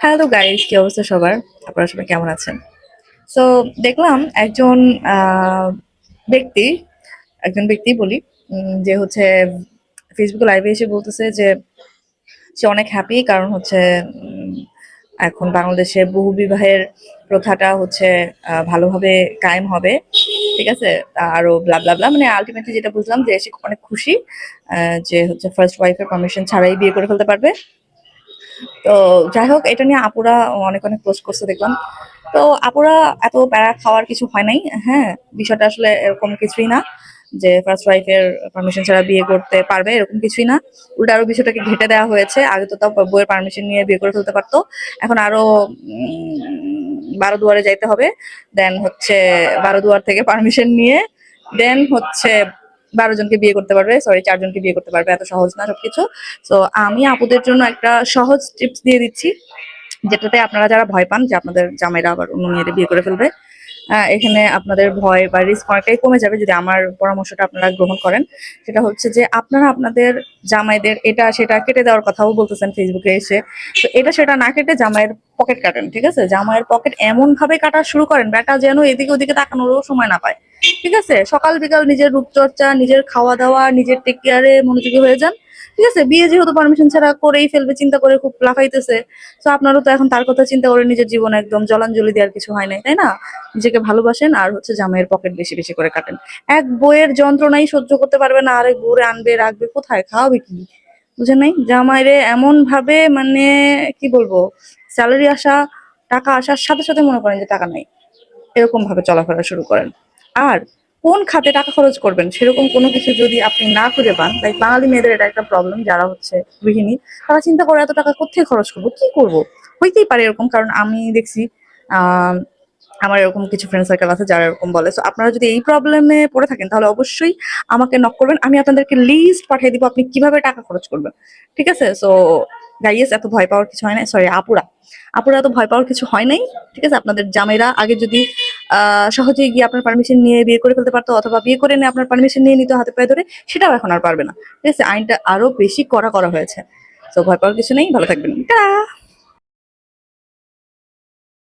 Hello guys, কি অবস্থা সবার? আপনারা সবাই কেমন আছেন? সো দেখলাম একজন আহ, ব্যক্তি একজন ব্যক্তি বলি যে হচ্ছে ফেসবুকে লাইভে এসে বলতেছে যে সে অনেক হ্যাপি, কারণ হচ্ছে উম, এখন বাংলাদেশে বহু বিবাহের প্রথাটা হচ্ছে ভালোভাবে কায়েম হবে। ঠিক আছে, আরো ব্লা ব্লা ব্লা, মানে আলটিমেটলি যেটা বুঝলাম যে সে অনেক খুশি যে হচ্ছে ফার্স্ট ওয়াইফের পারমিশন ছাড়াই বিয়ে করে ফেলতে পারবে। তো যাই হোক, এটা নিয়ে আপুরা অনেক অনেক পোস্ট করছে দেখলাম। তো আপুরা এত প্যারা খাওয়ার কিছু হয় নাই। হ্যাঁ, বিষয়টা আসলে এরকম কিছুই না যে ফার্স্ট ওয়াইফের পারমিশন ছাড়া বিয়ে করতে পারবে, এরকম কিছুই না। উল্টা আরো বিষয়টাকে ঘেটে দেওয়া হয়েছে। আগে তো তাও বইয়ের পারমিশন নিয়ে বিয়ে করে ফেলতে পারতো, এখন আরো বারো দুয়ারে যাইতে হবে। দেন হচ্ছে বারো দুয়ার থেকে পারমিশন নিয়ে দেন হচ্ছে 12 জনকে বিয়ে করতে পারবে, সরি 4 জনকে বিয়ে করতে পারবে। এত সহজ না সবকিছু। তো আমি আপুদের জন্য একটা সহজ টিপস দিয়ে দিচ্ছি, যেটাতে আপনারা যারা ভয় পান যে আপনাদের জামাইরা আবার অন্য মেয়েদের বিয়ে করে ফেলবে, এখানে আপনাদের ভয় বা রিস্ক অনেকটাই কমে যাবে যদি আমার পরামর্শটা আপনারা গ্রহণ করেন। সেটা হচ্ছে যে আপনারা আপনাদের জামাইদের এটা সেটা কেটে দেওয়ার কথাও বলতেছেন ফেসবুকে এসে। তো এটা সেটা না কেটে জামাইয়ের পকেট কাটেন। ঠিক আছে, জামাইয়ের পকেট এমন ভাবে কাটা শুরু করেন, বেটা যেন এদিকে ওদিকে তাকানোরও সময় না পায়। ঠিক আছে, সকাল বিকাল নিজের রূপচর্চা, নিজের খাওয়া দাওয়া, নিজের টেক কেয়ারে মনোযোগী হয়ে যান। ঠিক আছে, বিয়ে যেহেতু পারমিশন ছাড়া করেই ফেলবে চিন্তা করে খুব লাফাইতেছে, তো আপনারও তো এখন তার কথা চিন্তা করে নিজের জীবন একদম জলাঞ্জলি দেওয়ার কিছু হয় নাই, তাই না? নিজেকে ভালোবাসেন আর হচ্ছে জামাইয়ের পকেট বেশি বেশি করে কাটেন। এক বইয়ের যন্ত্রণাই সহ্য করতে পারবে না, আরেক বউরে আনবে রাখবে কোথায়, খাওয়াবে কি? বুঝেন নাই? জামাইরে এমন ভাবে, মানে কি বলবো, স্যালারি আসা, টাকা আসার সাথে সাথে মনে করেন যে টাকা নাই, এরকম ভাবে চলাফেরা শুরু করেন। আর কোন খাতে টাকা খরচ করবেন সেরকম কোনো কিছু যদি আপনি না খুঁজে পান, লাইক বাঙালি মেয়েদের এটা একটা প্রবলেম, যারা হচ্ছে গৃহিণী, তারা চিন্তা করে এত টাকা কোথায় খরচ করবো, কি করব। হইতেই পারে এরকম, কারণ আমি দেখছি আহ আমার এরকম কিছু ফ্রেন্ড সার্কেল আছে যারা এরকম বলে। সো আপনারা যদি এই প্রবলেমে পড়ে থাকেন তাহলে অবশ্যই আমাকে নক করবেন, আমি আপনাদেরকে লিস্ট পাঠিয়ে দিব আপনি কিভাবে টাকা খরচ করবেন। ঠিক আছে, সো গাইস, এত ভয় পাওয়ার কিছু হয় না। সরি আপুরা, আপুরা এত ভয় পাওয়ার কিছু হয় নাই। ঠিক আছে, আপনাদের জামাইরা আগে যদি সহজেই গিয়ে আপনার পারমিশন নিয়ে বিয়ে করে ফেলতে পারতো, অথবা বিয়ে করে নিয়ে আপনার পারমিশন নিয়ে নিতে হাতে পায়ে ধরে, সেটাও এখন আর পারবে না। ঠিক আছে, আইনটা আরো বেশি কড়া করা হয়েছে। তো ভয় পাওয়ার কিছু নেই, ভালো থাকবেন, টাটা।